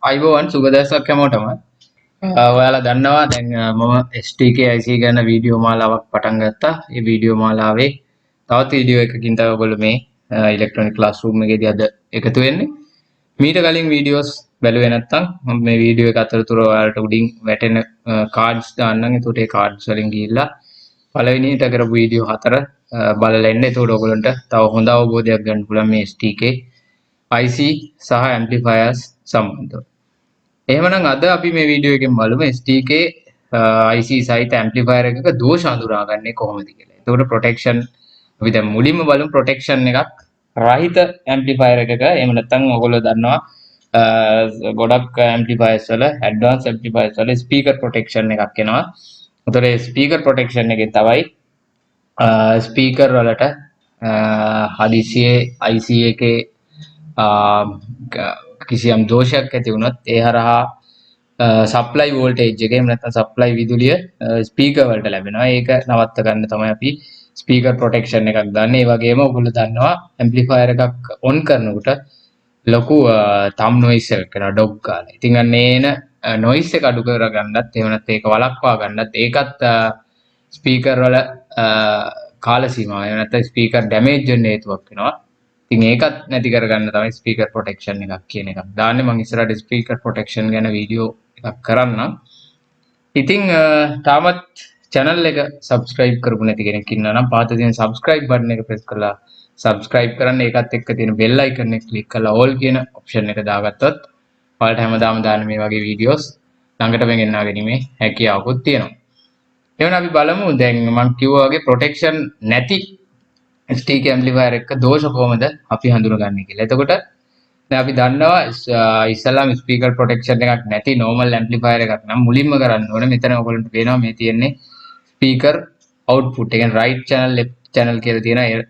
අයිබෝවන් සුබ දවසක් හැමෝටම. ඔයාලා දන්නවා දැන් මම STK IC ගැන වීඩියෝ මාලාවක් පටන් ගත්තා. මේ වීඩියෝ මාලාවේ තවත් වීඩියෝ එකකින් තමයි ඔයගොල්ලෝ මේ ඉලෙක්ට්‍රොනික ක්ලාස්රූම් එකේදී අද එකතු වෙන්නේ. මීට කලින් වීඩියෝස් බැලුවේ නැත්නම් මම මේ වීඩියෝ එක අතරතුර ඔයාලට උඩින් වැටෙන කාඩ්ස් දාන්නම්. ඒකට ඒ කාඩ්ස් වලින් ගිහිල්ලා පළවෙනියට කරපු වීඩියෝ 4 බලලා එන්න. ඒකට ඔයගොල්ලන්ට තව හොඳ අවබෝධයක් ගන්න පුළුවන් මේ STK IC සහ amplifiers සම්බන්ධව. එහෙමනම් අද අපි මේ වීඩියෝ එකෙන් බලමු STK IC සහිත amplifier එකක දෝෂ හඳුනාගන්නේ කොහොමද කියලා. එතකොට protection අපි දැන් මුලින්ම බලමු protection එකක් රහිත amplifier එකක. එහෙම නැත්නම් ඔයගොල්ලෝ දන්නවා ගොඩක් amplifiers වල advanced amplifiers වල speaker protection එකක් එනවා. එතකොට මේ speaker protection එකේ තමයි speaker වලට හදිසියේ IC එකේ කිසියම් දෝෂයක් ඇති වුණොත් ඒ හරහා සප්ලයි වෝල්ටේජ් එක එහෙම නැත්නම් සප්ලයි විදුලිය ස්පීකර් වලට ලැබෙනවා. ඒක නවත්ත ගන්න තමයි අපි ස්පීකර් ප්‍රොටෙක්ෂන් එකක් දාන්නේ. ඒ වගේම ඔයගොල්ලෝ දන්නවා ඇම්ප්ලිෆයර් එකක් ඔන් කරනකොට ලොකු තම් නොයිස් එකක් එනවා ඩොග් ගාලා. ඉතින් අන්න ඒන නොයිස් එක අඩු කරගන්නත් එහෙම නැත්නම් ඒක වළක්වා ගන්නත් ඒකත් ස්පීකර් වල කාල සීමාව එහෙම නැත්නම් ස්පීකර් ඩැමේජ් වෙන්න හේතුවක් වෙනවා. ඉතින් ඒකත් නැති කරගන්න තමයි ස්පීකර් ප්‍රොටෙක්ෂන් එකක් කියන එකක් දාන්නේ. මම ඉස්සරහට ස්පීකර් ප්‍රොටෙක්ෂන් ගැන වීඩියෝ එකක් කරන්නම්. ඉතින් තාමත් channel එක subscribe කරපු නැති කෙනෙක් ඉන්නවා නම් පහත තියෙන subscribe button එක press කරලා subscribe කරන්න. ඒකත් එක්ක තියෙන bell icon එක click කරලා all කියන option එක දාගත්තොත් ඔයාලට හැමදාම දාන මේ වගේ videos ළඟටම ගෙන්වා ගැනීමේ හැකියාවකුත් තියෙනවා. එහෙනම් අපි බලමු දැන් මම කිව්වා වගේ protection නැති STK amplifier එක දෝෂ කොහොමද අපි හඳුනගන්නේ කියලා. එතකොට දැන් අපි දන්නවා ඉස්සල්ලාම speaker protection එකක් නැති normal amplifier එකක් නම් මුලින්ම කරන්න ඕනේ මෙතන ඔයගොල්ලන්ට පේනවා මේ තියෙන්නේ speaker output. ඒ කියන්නේ right channel left channel කියලා තියෙනවා.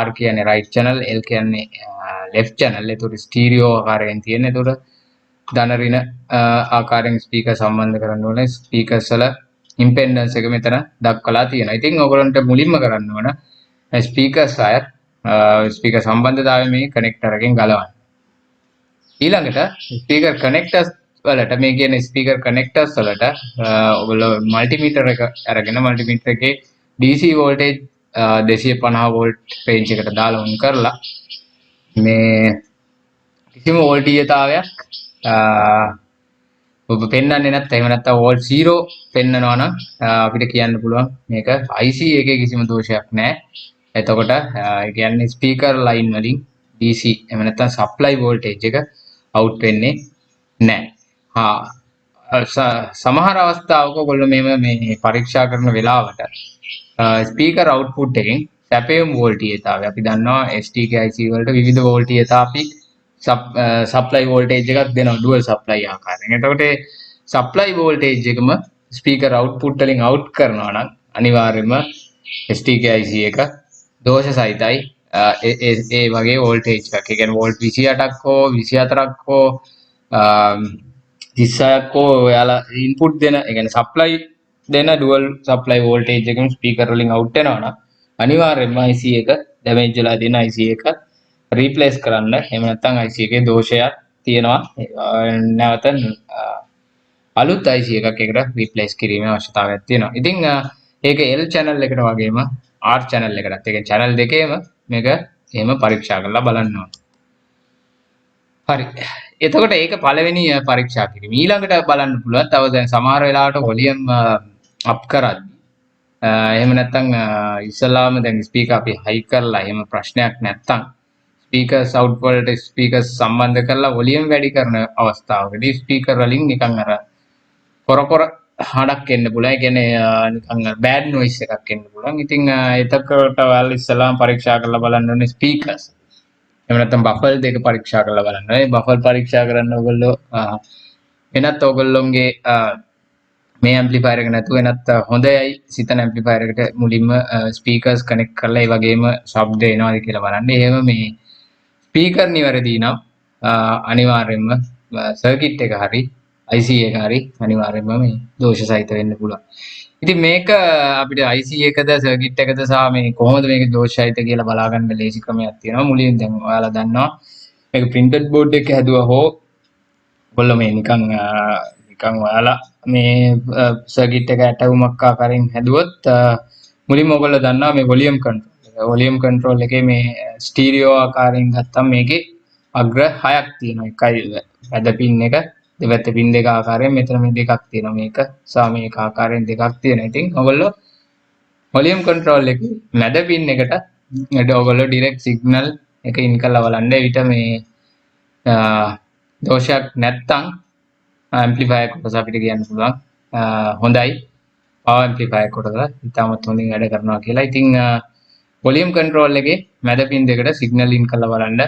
R කියන්නේ right channel, L කියන්නේ left channel. ඒතකොට stereo ආකාරයෙන් තියෙන්නේ. ඒතකොට ධන ඍණ ආකාරයෙන් speaker සම්බන්ධ කරන්න ඕනේ. speakers වල impedance එක මෙතන දක්වලා තියෙනවා. ඉතින් ඔයගොල්ලන්ට මුලින්ම කරන්න ඕන speaker wire speaker සම්බන්ධතාවය මේ connector එකෙන් ගලවන්න. ඊළඟට speaker connectors වලට මේ කියන්නේ speaker connectors වලට ඔයගොල්ලෝ multimeter එක අරගෙන multimeter එකේ DC voltage 250 volt range එකට දාලා on කරලා මේ කිසිම වෝල්ටීයතාවයක් ඔබ පෙන්වන්නේ නැත්නම් එහෙම නැත්නම් volt 0 පෙන්නනවා නම් අපිට කියන්න පුළුවන් මේක IC එකේ කිසිම දෝෂයක් නැහැ. එතකොට ඒ කියන්නේ ස්පීකර් ලයින් වලින් DC එහෙම නැත්නම් සප්ලයි වෝල්ටේජ් එක අවුට් වෙන්නේ නැහැ. සමහර අවස්ථාවක ඔයගොල්ලෝ මේ පරීක්ෂා කරන වෙලාවට ස්පීකර් අවුට්පුට් එකෙන් සැපයුම් වෝල්ටීයතාවය අපි දන්නවා STK IC වලට විවිධ වෝල්ටීයතා අපි සප්ලයි වෝල්ටේජ් එකක් දෙනවා ඩුවල් සප්ලයි ආකාරයෙන්. එතකොට සප්ලයි වෝල්ටේජ් එකම ස්පීකර් අවුට්පුට් වලින් අවුට් කරනවා නම් අනිවාර්යයෙන්ම STK IC එක දෝෂ සහිතයි. ඒ වගේ වෝල්ටේජ් එකක්. ඒ කියන්නේ වෝල්ට් 28ක් හෝ 24ක් හෝ 36ක් හෝ ඔයාලා ඉන්පුට් දෙන ඒ කියන්නේ සප්ලයි දෙන ඩුවල් සප්ලයි වෝල්ටේජ් එකකින් ස්පීකර් වලින් අවුට් වෙනවා නම් අනිවාර්යයෙන්ම IC එක ඩැමේජ් වෙලා තියෙන IC එක රීප්ලේස් කරන්න. එහෙම නැත්නම් IC එකේ දෝෂයක් තියෙනවා. නැවත අලුත් IC එකක් එකට රීප්ලේස් කිරීමේ අවශ්‍යතාවයක් තියෙනවා. ඉතින් ඒක L channel එකට වගේම R channel එකටත් ඒ කියන්නේ channel දෙකේම මේක එහෙම පරීක්ෂා කරලා බලන්න ඕන. හරි. එතකොට ඒක පළවෙනි පරීක්ෂා කිරීම. ඊළඟට බලන්න පුළුවන් තව දැන් සමහර වෙලාවට වොලියම් අප් කරද්දී එහෙම නැත්නම් ඉස්සලාම දැන් ස්පීකර් අපි හයි කරලා එහෙම ප්‍රශ්නයක් නැත්නම් ස්පීකර්ස් අවුට් වලට ස්පීකර්ස් සම්බන්ධ කරලා වොලියම් වැඩි කරන අවස්ථාවකදී ස්පීකර් වලින් නිකන් අර කොර හඩක් එන්න පුළුවන්. ඒ කියන්නේ නිකන් බෑඩ් නොයිස් එකක් එන්න පුළුවන්. ඉතින් එතකොට ඔයාලා ඉස්සලාම පරීක්ෂා කරලා බලන්න ඕනේ ස්පීකර්ස්. එහෙම නැත්නම් බෆල් දෙක පරීක්ෂා කරලා බලන්න. ඒ බෆල් පරීක්ෂා කරන්න ඔයගොල්ලෝ වෙනත් ඔයගොල්ලෝගේ මේ ඇම්ප්ලිෆයර් එක නැතුව වෙනත් හොඳයි සිතන ඇම්ප්ලිෆයර් එකට මුලින්ම ස්පීකර්ස් කනෙක්ට් කරලා ඒ වගේම ශබ්ද එනවාද කියලා බලන්න. එහෙම මේ ස්පීකර් නිවැරදි නම් අනිවාර්යයෙන්ම සර්කිට් එක හරි IC එක හරි අනිවාර්යයෙන්ම මේ දෝෂ සහිත වෙන්න පුළුවන්. ඉතින් මේක අපිට IC එකද සර්කිට් එකද සහ මේ කොහොමද මේක දෝෂ සහිත කියලා බලා ගන්න ලේසි ක්‍රමයක් තියෙනවා. මුලින් දැන් ඔයාලා දන්නවා මේක printed board එක හැදුවා හෝ ඔයගොල්ලෝ මේ නිකන් ඔයාලා මේ සර්කිට් එක ඇටවුමක් ආකාරයෙන් හැදුවොත් මුලින්ම ඔයගොල්ලෝ දන්නවා මේ වොලියම් කන්ට්‍රෝල් වොලියම් කන්ට්‍රෝල් එකේ මේ ස්ටීරියෝ ආකාරයෙන් ගත්තම මේකේ අග්‍ර 6ක් තියෙනවා. එකයි වැද පින් එක, දෙපැත්ත පින් දෙක ආකාරයෙන් මෙතන මේ දෙකක් තියෙනවා. මේක සහ මේක ආකාරයෙන් දෙකක් තියෙනවා. ඉතින් ඔයගොල්ලෝ වොලියම් කන්ට්‍රෝල් එකේ මැද පින් එකට ඔයගොල්ලෝ ඩිරෙක්ට් සිග්නල් එක ඉන් කරලා බලන්න. ඊට මේ දෝෂයක් නැත්තම් ඇම්ප්ලිෆයර් කොටස අපිට කියන්න පුළුවන් හොඳයි පවර් ඇම්ප්ලිෆයර් කොටස ඉතාමත් හොඳින් වැඩ කරනවා කියලා. ඉතින් වොලියම් කන්ට්‍රෝල් එකේ මැද පින් දෙකට සිග්නල් ඉන් කරලා බලන්න.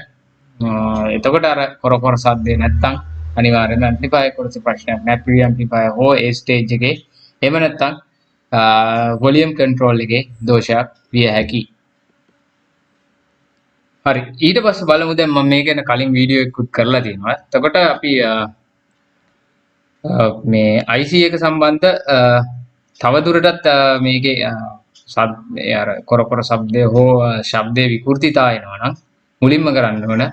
එතකොට අර කොර සද්දේ නැත්තම් අනිවාර්යයෙන්ම ඇම්ප්ලිෆයර් කොටසේ ප්‍රශ්නයක් නැහැ. ප්‍රී ඇම්ප්ලිෆයර් හෝ ඒ ස්ටේජ් එකේ එහෙම නැත්තම් වොලියම් කන්ට්‍රෝල් එකේ දෝෂයක් විය හැකියි. හරි, ඊට පස්සේ බලමු දැන් මම මේ ගැන කලින් වීඩියෝ එකකුත් කරලා තියෙනවා. එතකොට අපි මේ IC එක සම්බන්ධ තවදුරටත් මේකේ අර කොර ශබ්දය හෝ ශබ්දයේ විකෘතිතා එනවා නම් මුලින්ම කරන්න ඕන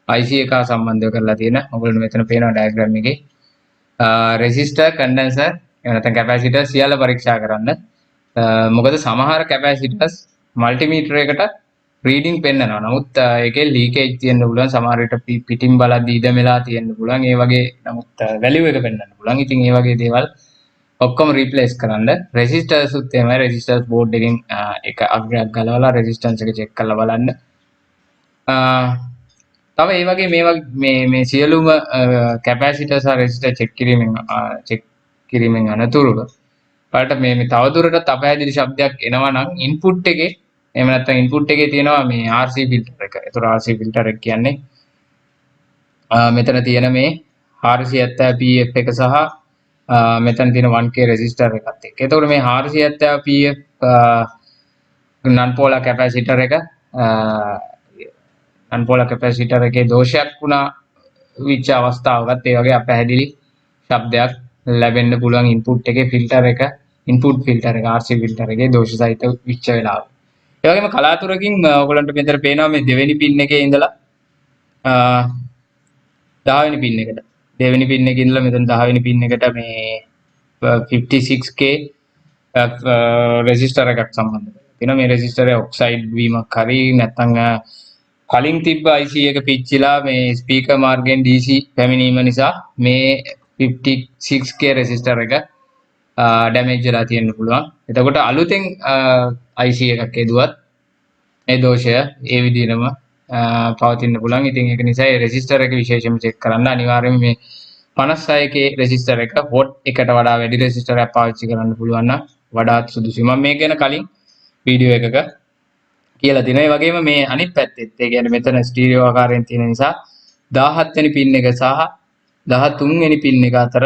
IC එක සම්බන්ධව කරලා තියෙන ඔයගොල්ලෝ මෙතන පේනවා ඩයග්‍රෑම් එකේ රෙසිස්ටර් කන්ඩෙන්සර් එහෙම නැත්නම් කැපැසිටර් සියල්ල පරීක්ෂා කරන්න. මොකද සමහර කැපැසිටර්ස් මල්ටිමීටර් එකට රීඩින් පෙන්නනවා. නමුත් ඒකේ ලීකේජ් තියෙන්න පුළුවන්. සමහර විට පිටින් බලද්දී ඉඩ මෙලා තියෙන්න පුළුවන්. ඒ වගේ නමුත් වැලියු එක පෙන්නන්න පුළුවන්. ඉතින් ඒ වගේ දේවල් ඔක්කොම රීප්ලේස් කරන්න. රෙසිස්ටර්ස් උත් එහෙමයි. රෙසිස්ටර්ස් බෝඩ් එකෙන් එක අග්‍රයක් ගලවලා රෙසිස්ටන්ස් එක චෙක් කරලා බලන්න. තව ඒ වගේ මේ සියලුම කැපැසිටර්ස් හා රෙසිස්ටර් චෙක් කිරීමෙන් අනතුරුව බලට මේ තවදුරටත් අපහැදිලි ශබ්දයක් එනවා නම් ඉන්පුට් එකේ එහෙම නැත්නම් ඉන්පුට් එකේ තියෙනවා මේ RC ෆිල්ටර් එක. ඒතර RC ෆිල්ටර් එක කියන්නේ මෙතන තියෙන මේ 470pf එක සහ මෙතන තියෙන 1k රෙසිස්ටර් එකත් එක්ක. ඒතකොට මේ 470pf නන් පෝලාර් කැපැසිටර් එක නන් පෝලාර් කැපැසිටර් එකේ දෝෂයක් වුණා විච අවස්ථාවකත් ඒ වගේ අපහැදිලි ශබ්දයක් ලැබෙන්න පුළුවන් ඉන්පුට් එකේ ෆිල්ටර් එක ඉන්පුට් ෆිල්ටර් එක RC ෆිල්ටර් එකේ දෝෂ සහිත විච වෙලාව. ඒ වගේම කලාතුරකින් ඔයගොල්ලන්ට මෙතන පේනවා මේ දෙවෙනි පින් එකේ ඉඳලා 10 වෙනි පින් එකට. දෙවෙනි පින් එකේ ඉඳලා මෙතන 10 වෙනි පින් එකට මේ 56k රෙසිස්ටර් එකක් සම්බන්ධ වෙනවා. මේ රෙසිස්ටර් එක ඔක්සයිඩ් වීමක් හරි නැත්නම් කලින් තිබ්බ IC එක පිච්චිලා මේ ස්පීකර් මාර්ගයෙන් DC පැමිණීම නිසා මේ 56k රෙසිස්ටර් එක ඩැමේජ් වෙලා තියෙන්න පුළුවන්. එතකොට අලුතෙන් IC එකක් එදුවත් මේ දෝෂය ඒ විදිහටම පවතින්න පුළුවන්. ඉතින් ඒක නිසා ඒ රෙසිස්ටර් එක විශේෂයෙන්ම චෙක් කරන්න. අනිවාර්යයෙන්ම මේ 56k රෙසිස්ටර් එක වොට් එකට වඩා වැඩි රෙසිස්ටර් එකක් පාවිච්චි කරන්න පුළුවන් නම් වඩාත් සුදුසුයි. මම මේක ගැන කලින් වීඩියෝ එකක කියලා දිනවා. ඒ වගේම මේ අනිත් පැත්තෙත් ඒ කියන්නේ මෙතන ස්ටීරියෝ ආකාරයෙන් තියෙන නිසා 17 වෙනි පින් එක සහ 13 වෙනි පින් එක අතර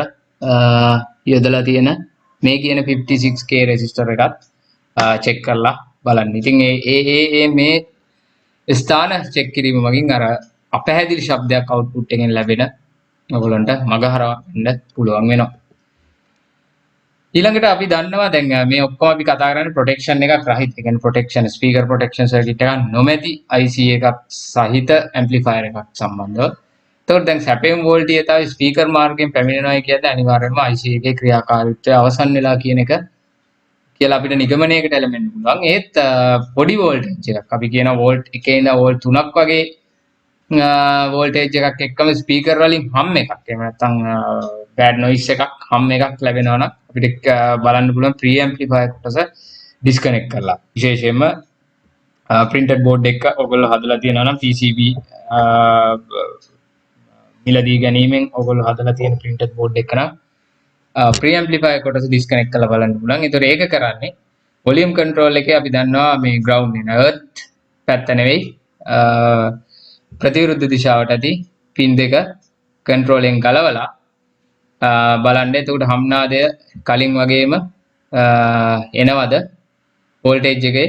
යොදලා තියෙන මේ කියන 56k රෙසිස්ටර් එකත් චෙක් කරලා බලන්න. ඉතින් ඒ මේ ස්ථාන චෙක් කිරීම මගින් අර අපහැදිලි ශබ්දයක් අවුට්පුට් එකෙන් ලැබෙන ඔයගොල්ලන්ට මග හරවන්න පුළුවන් වෙනවා. ඊළඟට අපි දන්නවා දැන් මේ ඔක්කොම අපි කතා කරන්නේ ප්‍රොටෙක්ෂන් එකක් රහිත. ඒ කියන්නේ ප්‍රොටෙක්ෂන් ස්පීකර් ප්‍රොටෙක්ෂන් සර්කිට් එකක් නොමැති IC එකක් සහිත ඇම්ප්ලිෆයර් එකක් සම්බන්ධව. එතකොට දැන් සැපයුම් වෝල්ටේජ් තමයි ස්පීකර් මාර්ගයෙන් පැමිණෙනවා කියන්නේ අනිවාර්යයෙන්ම IC එකේ ක්‍රියාකාරීත්වය අවසන් වෙලා කියන එක කියලා අපිට නිගමනයකට එළඹෙන්න පුළුවන්. ඒත් පොඩි වෝල්ටේජ් එකක් අපි කියන වෝල්ට් එකේ ඉඳලා වෝල්ට් 3ක් වගේ වෝල්ටේජ් එකක් එක්කම ස්පීකර් වලින් හම් එකක් එහෙම නැත්නම් බෑඩ් නොයිස් එකක් හම් එකක් ලැබෙනවා නම් අපිට බලන්න පුළුවන් ප්‍රී ඇම්ප්ලිෆයර් කොටස ඩිස්කනෙක්ට් කරලා. විශේෂයෙන්ම printed board එක ඔයගොල්ලෝ හදලා තියෙනවා නම් PCB මිලදී ගැනීමෙන් ඔයගොල්ලෝ හදලා තියෙන printed board එක නම් ප්‍රී ඇම්ප්ලිෆයර් කොටස ඩිස්කනෙක්ට් කරලා බලන්න පුළුවන්. ඒතකොට ඒක කරන්නේ වොලියම් කන්ට්‍රෝල් එකේ අපි දන්නවා මේ ග්‍රවුන්ඩ් වෙන එර්ත් පැත්ත නෙවෙයි ප්‍රතිවිරුද්ධ දිශාවට ඇති පින් දෙක කන්ට්‍රෝලෙන් ගලවලා බලන්න. එතකොට හම්නාදය කලින් වගේම එනවද වෝල්ටේජ් එකේ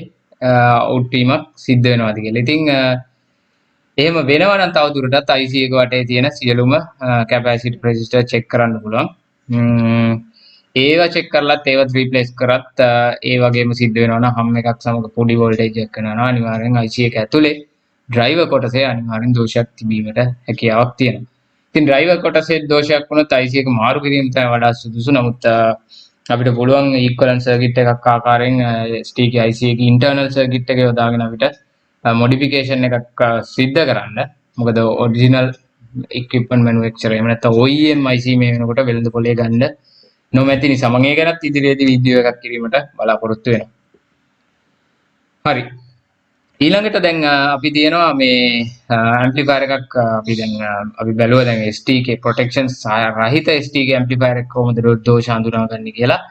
අවුට් වීමක් සිද්ධ වෙනවද කියලා. ඉතින් එහෙම වෙනවා නම් තවදුරටත් IC එක වටේ තියෙන සියලුම කැපැසිටර් රෙසිස්ටර් චෙක් කරන්න පුළුවන්. ඒවා චෙක් කරලත් ඒවත් රීප්ලේස් කරත් ඒ වගේම සිද්ධ වෙනවා නම් හම් එකක් සමග පොඩි වෝල්ටේජ් එකක් වෙනවා අනිවාර්යෙන් IC එක ඇතුලේ ඩ්‍රයිවර් කොටසේ අනිවාර්යෙන් දෝෂයක් තිබීමට හැකියාවක් තියෙනවා. ඉතින් ඩ්‍රයිවර් කොටසේ දෝෂයක් වුණොත් IC එක මාරු කිරීම තමයි වඩා සුදුසු. නමුත් අපිට පුළුවන් equivalent circuit එකක් ආකාරයෙන් STK IC එකේ internal circuit එක යොදාගෙන අපිට modification එකක් සිද්ධ කරන්න. මොකද original equipment manufacturer එහෙම නැත්නම් OEM IC මේ වෙනකොට වෙළඳ පොලේ ගන්න නොමැති නිසා මම ඒ ගැනත් ඉදිරියේදී වීඩියෝ එකක් කිරීමට බලාපොරොත්තු වෙනවා. හරි. ඊළඟට දැන් අපි තියෙනවා මේ amplifier එකක් අපි බැලුවා දැන් STK protection රහිත STK amplifier එක කොහොමද දෝෂ හඳුනාගන්නේ කියලා.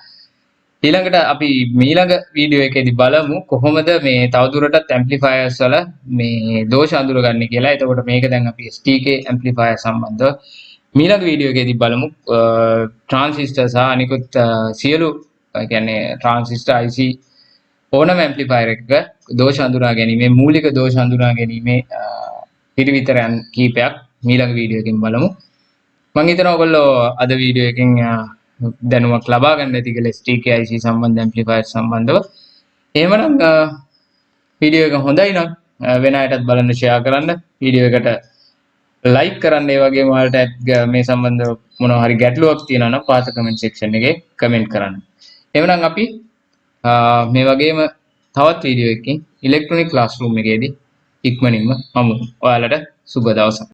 ඊළඟට අපි ඊළඟ වීඩියෝ එකේදී බලමු කොහොමද මේ තවදුරටත් amplifiers වල මේ දෝෂ හඳුනගන්නේ කියලා. එතකොට මේක දැන් අපි STK amplifier සම්බන්ධව ඊළඟ වීඩියෝ එකේදී බලමු. transistor සහ අනිකුත් සියලු කියන්නේ transistor IC ඕනම amplifier එකක දෝෂ හඳුනා ගැනීමේ මූලික දෝෂ හඳුනා ගැනීමේ පිළිවිතරයන් කීපයක් ඊළඟ වීඩියෝ එකකින් බලමු. මම හිතනවා ඔයගොල්ලෝ අද වීඩියෝ එකෙන් දැනුමක් ලබා ගන්න ඇති කියලා STK IC සම්බන්ධ amplifier සම්බන්ධව. එහෙමනම් වීඩියෝ එක හොඳයි නම් වෙන අයටත් බලන්න share කරන්න. වීඩියෝ එකට like කරන්න. ඒ වගේම ඔයාලට මේ සම්බන්ධව මොනවා හරි ගැටලුවක් තියෙනවා නම් පාත comment section එකේ comment කරන්න. එහෙමනම් අපි මේ වගේම තවත් වීඩියෝ එකකින් ඉලෙක්ට්‍රොනික ක්ලාස්රූම් එකේදී ඉක්මනින්ම හමු. ඔයාලට සුබ දවසක්.